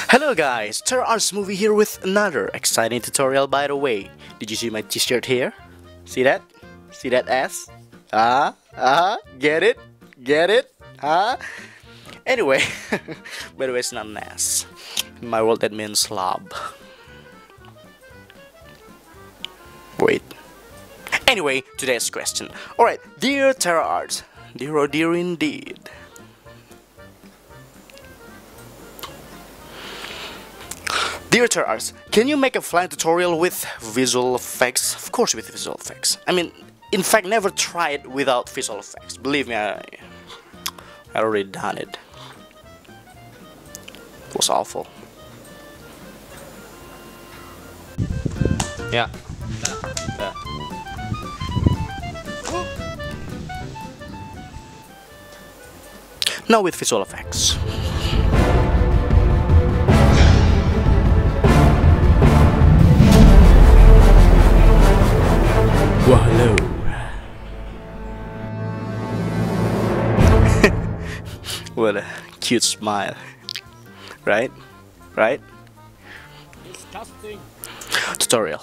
Hello guys, Terra Arts Movie here with another exciting tutorial. By the way, did you see my t-shirt here? See that? See that ass? Get it? Get it? Anyway, by the way, it's not an ass. In my world that means slob. Wait. Anyway, today's question. Alright, dear Terra Arts, dear oh dear indeed. Dear Terra Arts, can you make a flying tutorial with visual effects? Of course with visual effects. I mean, in fact, never tried without visual effects. Believe me, I already done it. It was awful. Yeah. Now with visual effects. Well, hello. What a cute smile. Right? Right? Disgusting. Tutorial.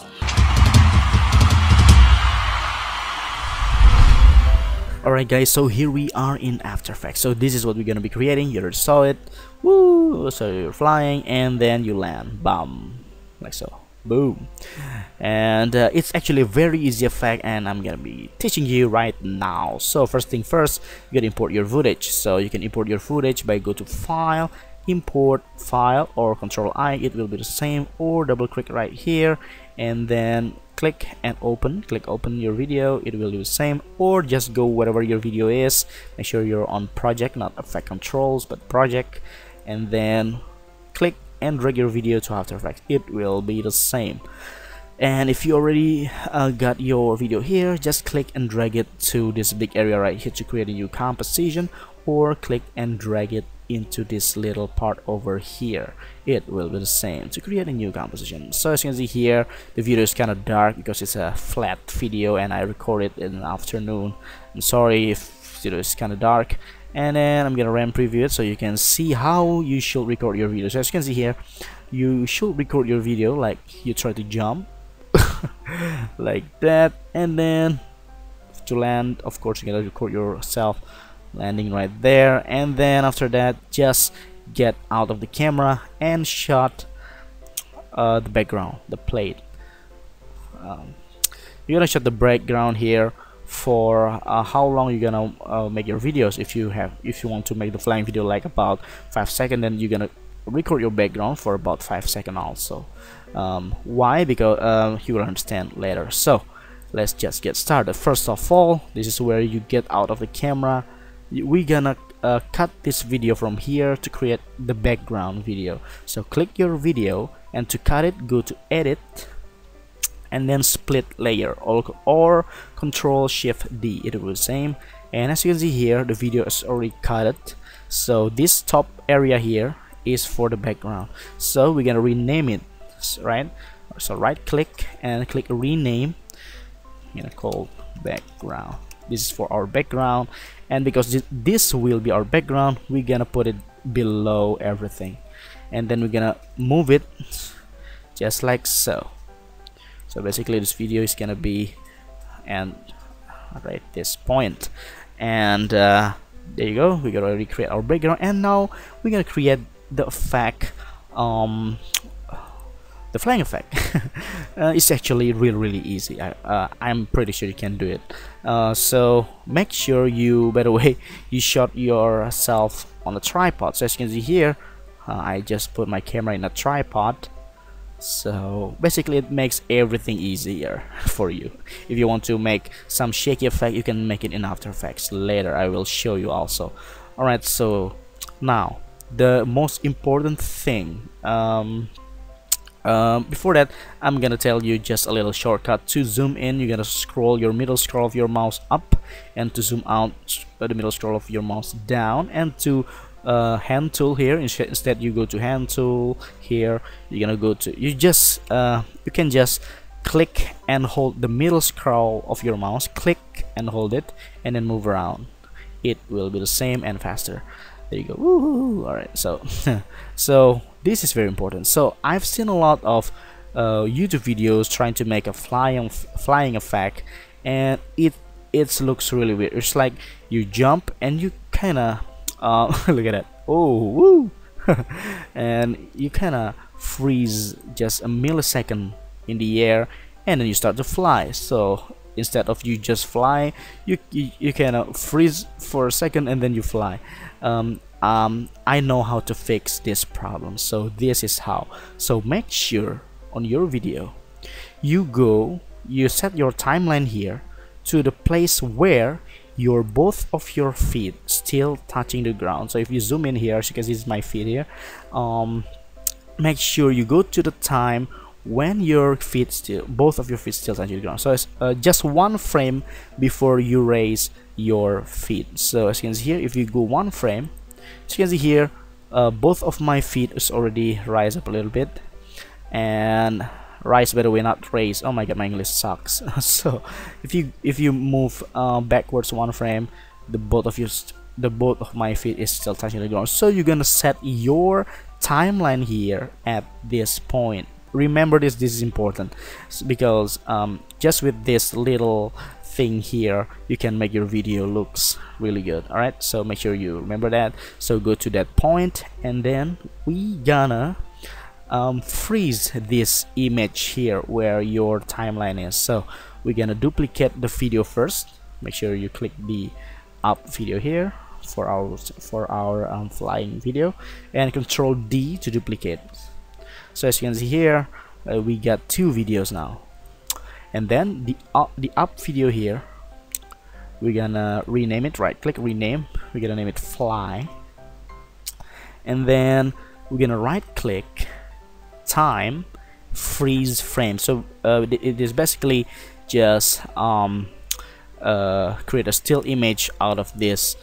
Alright guys, so here we are in After Effects. So this is what we're gonna be creating. You already saw it. Woo! So you're flying and then you land. Bam! Like so. Boom. And it's actually a very easy effect, and I'm gonna be teaching you right now. So first thing first, you gotta import your footage. So you can import your footage by go to File, Import File, or Control I. It will be the same, or double click right here and then click and open. Click open your video. It will do the same, or just go wherever your video is. Make sure you're on project, not effect controls, but project, and then click and drag your video to After Effects. It will be the same. And if you already got your video here, just click and drag it to this big area right here to create a new composition, or click and drag it into this little part over here. It will be the same to create a new composition. So as you can see here, the video is kind of dark because it's a flat video and I record it in the afternoon. I'm sorry if it is kind of dark. And then I'm gonna RAM preview it so you can see how you should record your video. So as you can see here, you should record your video like you try to jump like that, and then to land, of course you gotta record yourself landing right there, and then after that just get out of the camera and shot the background, the plate. You're gonna shot the background here for how long you're gonna make your videos. If you want to make the flying video like about 5 seconds, then you're gonna record your background for about 5 seconds also. Why? Because you will understand later. So let's just get started. First of all, this is where you get out of the camera. We're gonna cut this video from here to create the background video. So click your video, and to cut it, go to edit and then split layer, or Control Shift D. It will be the same. And as you can see here, the video is already cut. So this top area here is for the background. So we're gonna rename it, right? So right click and click rename. I'm gonna call background. This is for our background, and because this will be our background, we're gonna put it below everything, and then we're gonna move it just like so. So basically this video is gonna be and right this point, and there you go. We're gonna recreate our background, and now we're gonna create the effect, the flying effect. It's actually really easy. I'm pretty sure you can do it. So make sure you, by the way, you shot yourself on a tripod. So as you can see here, I just put my camera in a tripod. So basically it makes everything easier for you. If you want to make some shaky effect, you can make it in After Effects later. I will show you also. Alright, so now the most important thing, before that, I'm gonna tell you just a little shortcut. To zoom in, you're gonna scroll your middle scroll of your mouse up, and to zoom out, the middle scroll of your mouse down, and to hand tool here. Instead you go to hand tool here. You're gonna go to, you can just click and hold the middle scroll of your mouse, click and hold it, and then move around. It will be the same and faster. There you go. Woo! All right, so so this is very important. So I've seen a lot of YouTube videos trying to make a flying effect, and it looks really weird. It's like you jump and you kind of look at that. Oh, woo! And you kind of freeze just a millisecond in the air, and then you start to fly. So instead of you just fly, you kind of freeze for a second and then you fly. I know how to fix this problem, so this is how. So make sure on your video you set your timeline here to the place where your both of your feet still touching the ground. So if you zoom in here, as you can see, this is my feet here. Make sure you go to the time when your feet both of your feet still touching the ground. So it's just one frame before you raise your feet. So as you can see here, if you go one frame, as you can see here, both of my feet is already rise up a little bit, and rise, by the way, not raise. Oh my god, my English sucks. So if you move backwards one frame, the both of my feet is still touching the ground. So you're gonna set your timeline here at this point. Remember this is important, because just with this little thing here you can make your video looks really good. All right, so make sure you remember that. So go to that point, and then we gonna freeze this image here where your timeline is. So we're gonna duplicate the video first. Make sure you click the up video here for our flying video, and Control D to duplicate. So as you can see here, we got two videos now. And then the up video here, we're gonna rename it. Right click, rename. We're gonna name it fly, and then we're gonna right click, time, freeze frame. So it is basically just create a still image out of this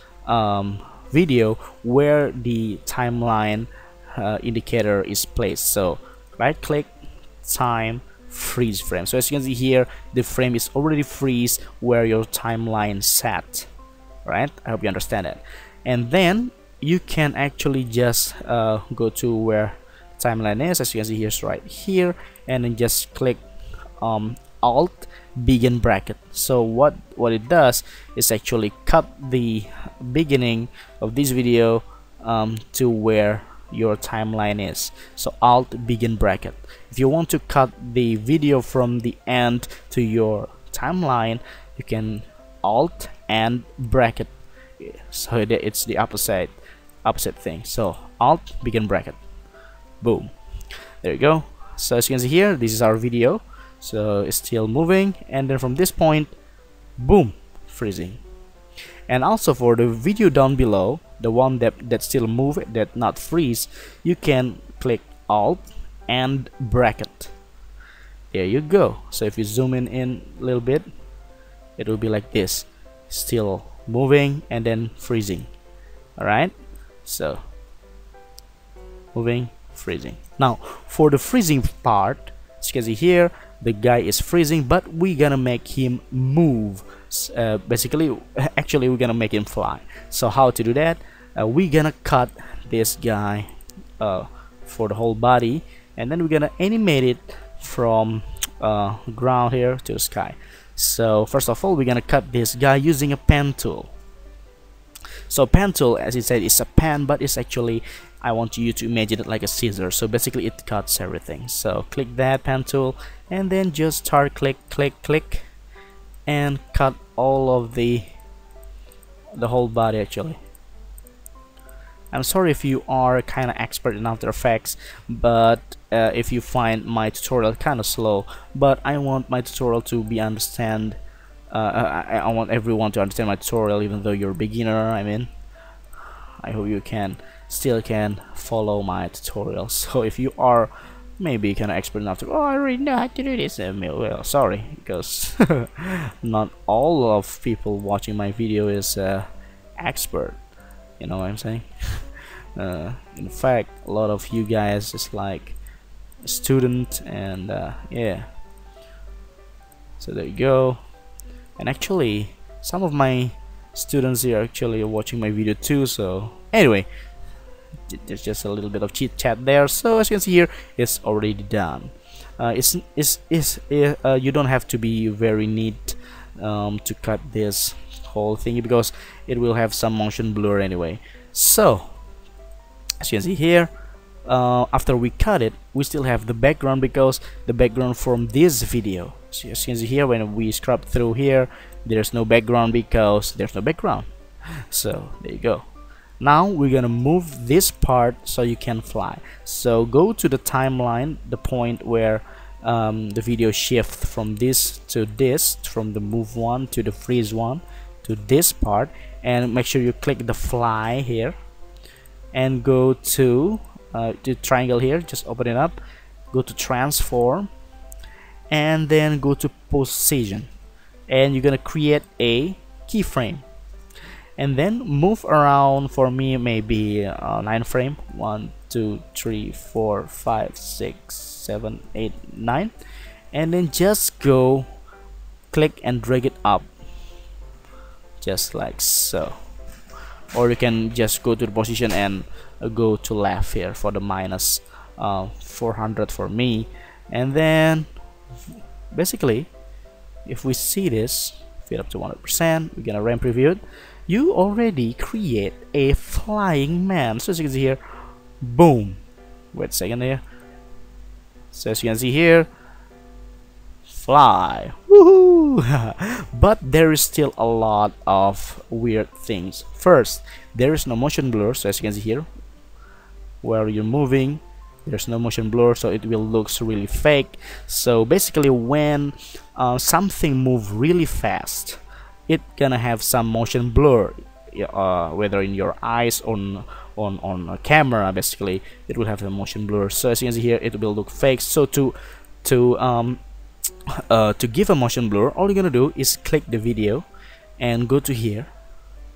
video where the timeline indicator is placed. So right click, time, freeze frame. So as you can see here, the frame is already freeze where your timeline sat. Right, I hope you understand it. And then you can actually just go to where timeline is, as you can see here, right here, and then just click alt begin bracket. So what it does is actually cut the beginning of this video to where your timeline is. So alt begin bracket. If you want to cut the video from the end to your timeline, you can alt and bracket. So it's the opposite thing. So alt begin bracket, boom, there you go. So as you can see here, this is our video. So it's still moving, and then from this point, boom, freezing. And also for the video down below, the one that still move, that not freeze, you can click alt and bracket. There you go. So if you zoom in a little bit, it will be like this, still moving and then freezing. All right, so moving, freezing. Now for the freezing part, as you can see here, the guy is freezing, but we're gonna make him move. Actually we're gonna make him fly. So how to do that? We're gonna cut this guy for the whole body, and then we're gonna animate it from ground here to the sky. So first of all, we're gonna cut this guy using a pen tool. So pen tool, as it said, is a pen, but it's actually, I want you to imagine it like a scissor. So basically it cuts everything. So click that pen tool, and then just start click, and cut all of the whole body. Actually, I'm sorry if you are kind of expert in After Effects, but if you find my tutorial kind of slow, but I want my tutorial to be understand. I want everyone to understand my tutorial, even though you're a beginner. I mean, I hope you still can follow my tutorial. So if you are maybe kind of expert enough to, oh, I already know how to do this, well, sorry, because not all of people watching my video is expert, you know what I'm saying. In fact, a lot of you guys is like a student, and yeah, so there you go. And actually some of my students here actually are watching my video too. So anyway, there's just a little bit of chit chat there. So as you can see here, it's already done. You don't have to be very neat to cut this whole thingy, because it will have some motion blur anyway. So as you can see here, after we cut it, we still have the background, because the background from this video, so as you can see here, when we scrub through here, there's no background because there's no background. So there you go. Now we're gonna move this part so you can fly. So go to the timeline, the point where the video shift from this to this, from the move one to the freeze one to this part, and make sure you click the fly here and go to the triangle here, just open it up, go to transform, and then go to position, and you're gonna create a keyframe, and then move around. For me, maybe 9 frame, 1 2 3 4 5 6 7 8 9, and then just go click and drag it up just like so. Or you can just go to the position and go to left here for the minus 400 for me. And then basically, if we see this, fit up to 100%, we're gonna ramp preview it. You already create a flying man. So as you can see here, boom. Wait a second here. So as you can see here, fly. Woohoo! But there is still a lot of weird things. First, there is no motion blur. So as you can see here, where you're moving, there's no motion blur, so it will looks really fake. So basically, when something move really fast, it gonna have some motion blur, whether in your eyes on a camera. Basically, it will have a motion blur. So as you can see here, it will look fake. So to give a motion blur, all you're gonna do is click the video and go to here.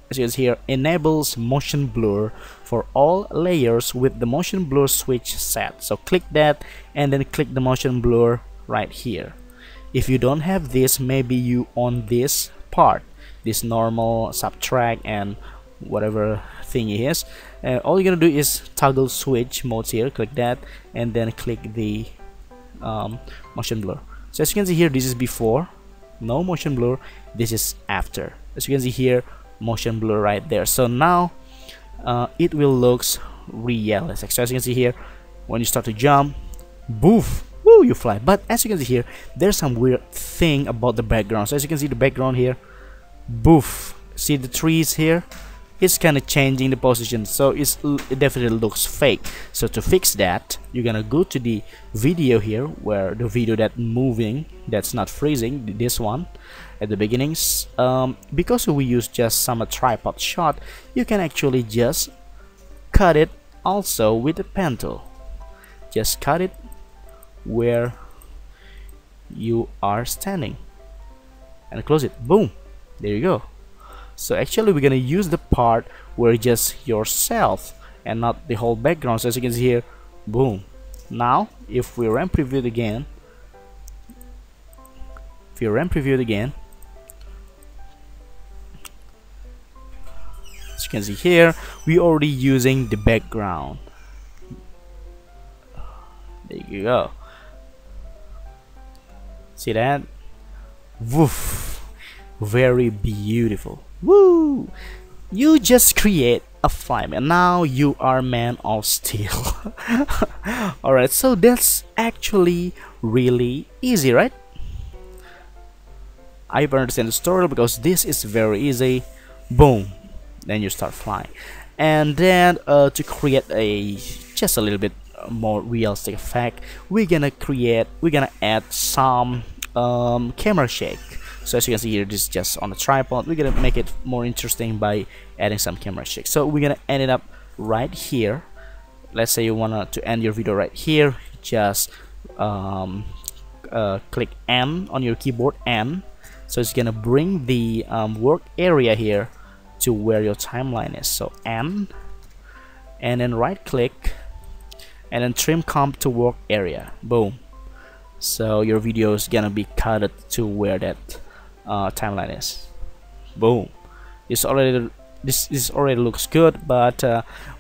As you can see here, enables motion blur for all layers with the motion blur switch set. So click that and then click the motion blur right here. If you don't have this, maybe you on this part, this normal, subtract, and whatever thing it is, all you're gonna do is toggle switch modes here, click that, and then click the motion blur. So as you can see here, this is before, no motion blur. This is after. As you can see here, motion blur right there. So now it will looks realistic. So as you can see here, when you start to jump, boof, woo, you fly. But as you can see here, there's some weird thing about the background. So as you can see the background here, boof, see the trees here, it's kind of changing the position, so it definitely looks fake. So to fix that, you're gonna go to the video here, where the video that moving, that's not freezing, this one at the beginnings. Because we use just some tripod shot, you can actually just cut it also with a pen tool. Just cut it where you are standing and close it. Boom, there you go. So actually we're gonna use the part where just yourself and not the whole background. So as you can see here, boom. Now if we ramp preview it again, as you can see here, we already using the background. There you go. See that? Woof, very beautiful. Woo! You just create a flame and now you are man of steel. Alright, so that's actually really easy, right? I understand the tutorial because this is very easy. Boom, then you start flying. And then to create just a little bit more realistic effect, we're gonna add some camera shake. So as you can see here, this is just on a tripod. We're gonna make it more interesting by adding some camera shake. So we're gonna end it up right here. Let's say you want to end your video right here. Just click N on your keyboard, N. So it's gonna bring the work area here to where your timeline is. So N, and then right click, and then trim comp to work area. Boom. So your video is gonna be cut to where that timeline is. Boom. It's already this already looks good, but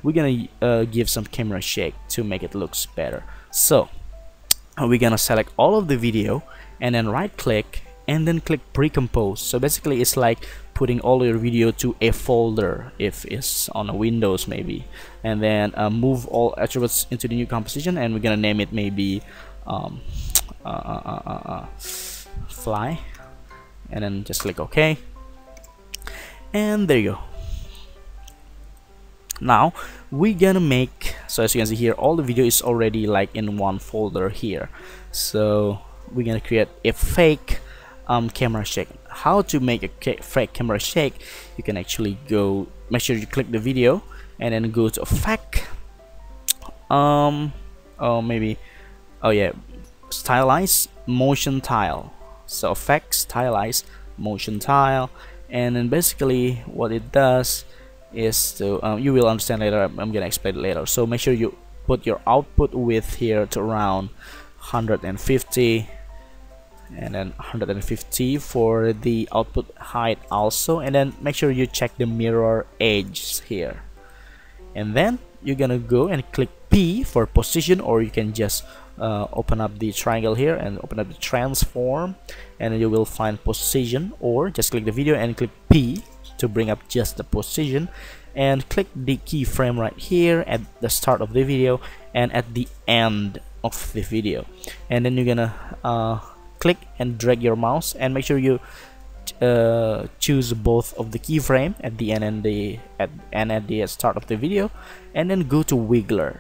we're gonna give some camera shake to make it looks better. So we're gonna select all of the video and then right click and then click pre-compose. So basically it's like putting all your video to a folder if it's on a Windows maybe, and then move all attributes into the new composition, and we're gonna name it maybe fly, and then just click OK, and there you go. Now we're gonna make, so as you can see here, all the video is already like in one folder here. So we're gonna create a fake camera shake. How to make a fake camera shake? You can actually go, make sure you click the video and then go to effect, stylize motion tile. So effect, stylize motion tile, and then basically what it does is to you will understand later. I'm gonna explain it later. So make sure you put your output width here to around 150, and then 150 for the output height also, and then make sure you check the mirror edge here, and then you're gonna go and click P for position, or you can just open up the triangle here and open up the transform, and you will find position, or just click the video and click P to bring up just the position, and click the keyframe right here at the start of the video and at the end of the video, and then you're gonna click and drag your mouse and make sure you choose both of the keyframe at the end and at the start of the video, and then go to wiggler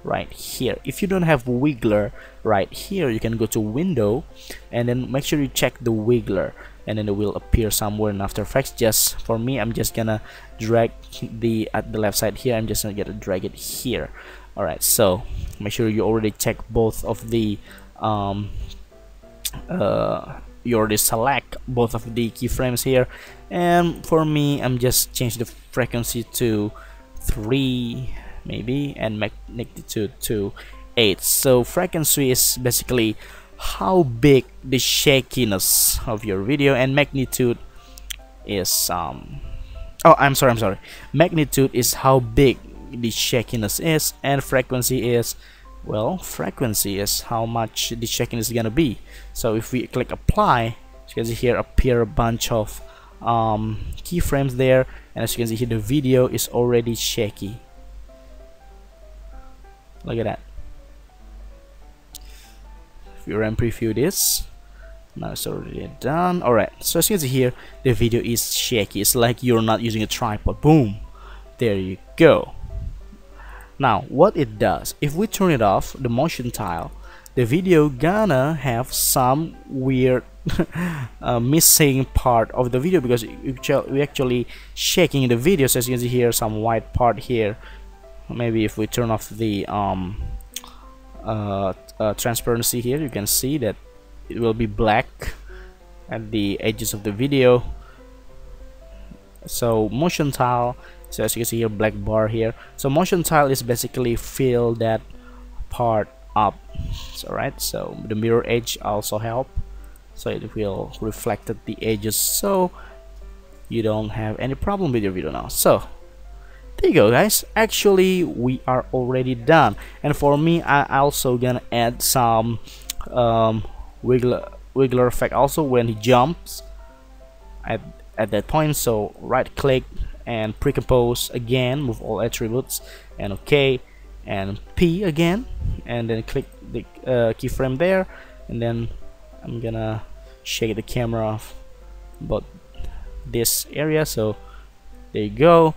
right here. If you don't have wiggler right here, you can go to window and then make sure you check the wiggler, and then it will appear somewhere in After Effects. Just for me, I'm just gonna drag the at the left side here. I'm just gonna drag it here. Alright, so make sure you already check both of the you already select both of the keyframes here, and for me I'm just change the frequency to 3 maybe, and magnitude to 8. So frequency is basically how big the shakiness of your video, and magnitude is I'm sorry, magnitude is how big the shakiness is, and frequency is, well, frequency is how much the shakiness is gonna be. So if we click apply, as you can see here appear a bunch of keyframes there, and as you can see here the video is already shaky. Look at that. If you run preview this, now it's already done. Alright, so as you can see here the video is shaky. It's like you're not using a tripod. Boom, there you go. Now what it does, if we turn it off, the motion tile, the video gonna have some weird missing part of the video, because we actually shaking the video. So as you can see here, some white part here. Maybe if we turn off the transparency here, you can see that it will be black at the edges of the video. So motion tile, so as you can see here, black bar here. So motion tile is basically fill that part up. So right, so the mirror edge also help, so it will reflect at the edges, so you don't have any problem with your video now. So there you go, guys. Actually we are already done, and for me I also gonna add some wiggler effect also when he jumps at that point. So right click and pre-compose again, move all attributes, and OK, and P again, and then click the keyframe there, and then I'm gonna shake the camera about this area. So there you go.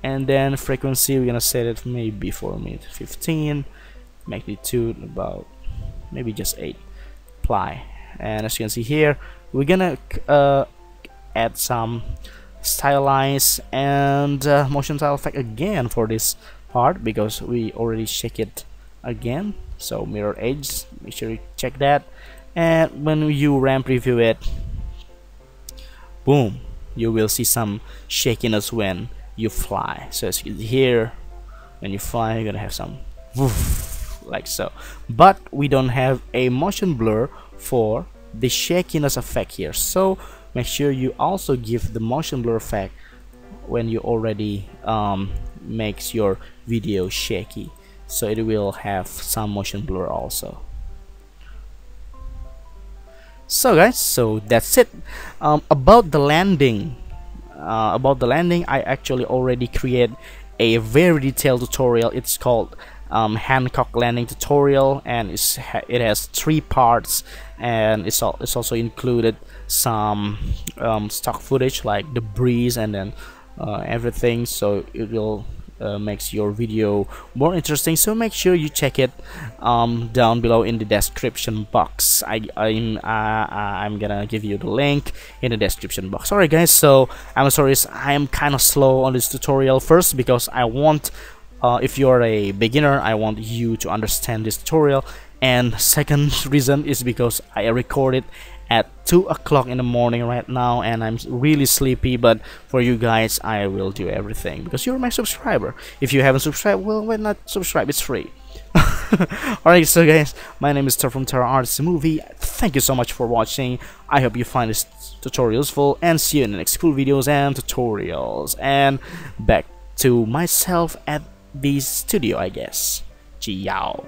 And then frequency, we're gonna set it maybe for me 15, magnitude about maybe just 8, apply. And as you can see here, we're gonna add some stylize and motion tile effect again for this part, because we already shake it again. So mirror edge, make sure you check that, and when you ramp preview it, boom, you will see some shakiness when you fly. So as you can see here, when you fly, you're gonna have some woof, like so. But we don't have a motion blur for the shakiness effect here, so make sure you also give the motion blur effect when you already makes your video shaky, so it will have some motion blur also. So guys, so that's it. About the landing, I actually already create a very detailed tutorial. It's called Hancock landing tutorial, and it has 3 parts, and it's also included some stock footage like the breeze and then everything, so it will makes your video more interesting. So make sure you check it down below in the description box. I'm gonna give you the link in the description box. Alright guys, so I'm sorry I'm kind of slow on this tutorial. First, because I want if you're a beginner, I want you to understand this tutorial, and second reason is because I recorded at 2 o'clock in the morning right now, and I'm really sleepy. But for you guys, I will do everything because you're my subscriber. If you haven't subscribed, well, why not subscribe? It's free. Alright, so guys, my name is Ter from Terra Arts Movie. Thank you so much for watching. I hope you find this tutorial useful, and see you in the next cool videos and tutorials. And back to myself at the studio, I guess. Ciao.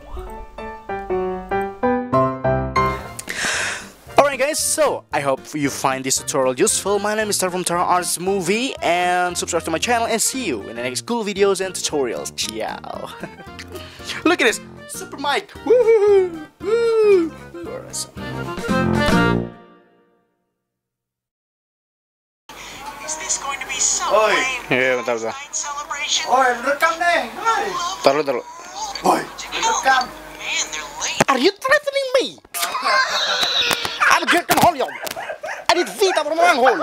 Alright guys, so I hope you find this tutorial useful. My name is Ter from Terra Arts Movie, and subscribe to my channel, and see you in the next cool videos and tutorials. Ciao. Look at this super mic. Woohoo! Woo! Is this going to be so Oi. lame? Yeah, bentar. Celebration? Oi, rekam deh. Oi. Taruh. Oi, rekam. Man, they're late. Are you threatening me? I'm getting hold of you. I need feet up from my hole.